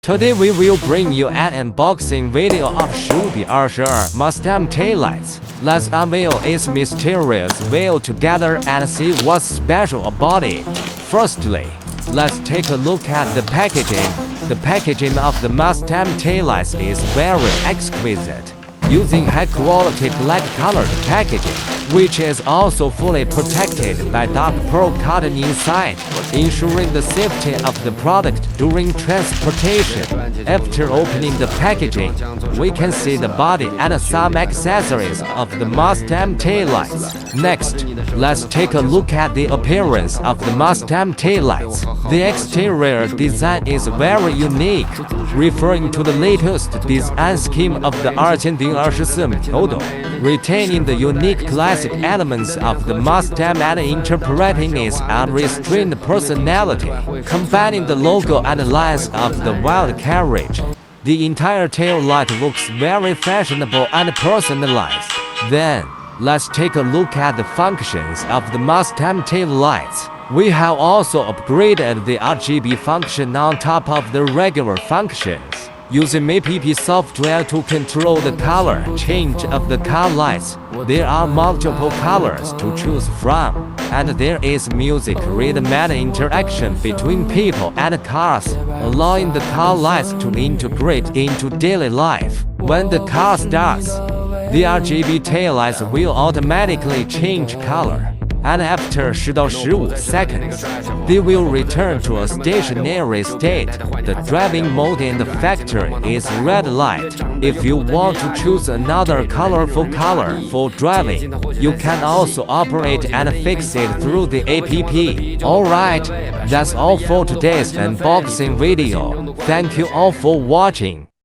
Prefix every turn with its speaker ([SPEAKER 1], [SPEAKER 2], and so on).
[SPEAKER 1] Today we will bring you an unboxing video of Shelby RGB Mustang taillights. Let's unveil its mysterious veil together and see what's special about it. Firstly, let's take a look at the packaging. The packaging of the Mustang taillights is very exquisite, using high-quality black-colored packaging, which is also fully protected by dark pearl coating inside, ensuring the safety of the product during transportation. After opening the packaging, we can see the body and some accessories of the Mustang taillights. Next, let's take a look at the appearance of the Mustang taillights. The exterior design is very unique, referring to the latest design scheme of the RGB model, retaining the unique classic elements of the Mustang and interpreting its unrestrained personality, combining the logo and lines of the wild carriage. The entire tail light looks very fashionable and personalized. Then, let's take a look at the functions of the Mustang tail lights. We have also upgraded the RGB function on top of the regular functions, using app software to control the color change of the car lights. There are multiple colors to choose from, and there is music rhythm and interaction between people and cars, allowing the car lights to integrate into daily life. When the car starts, the RGB taillights will automatically change color, and after 10 to 15 seconds, they will return to a stationary state. The driving mode in the factory is red light. If you want to choose another colorful color for driving, you can also operate and fix it through the app. Alright, that's all for today's unboxing video. Thank you all for watching.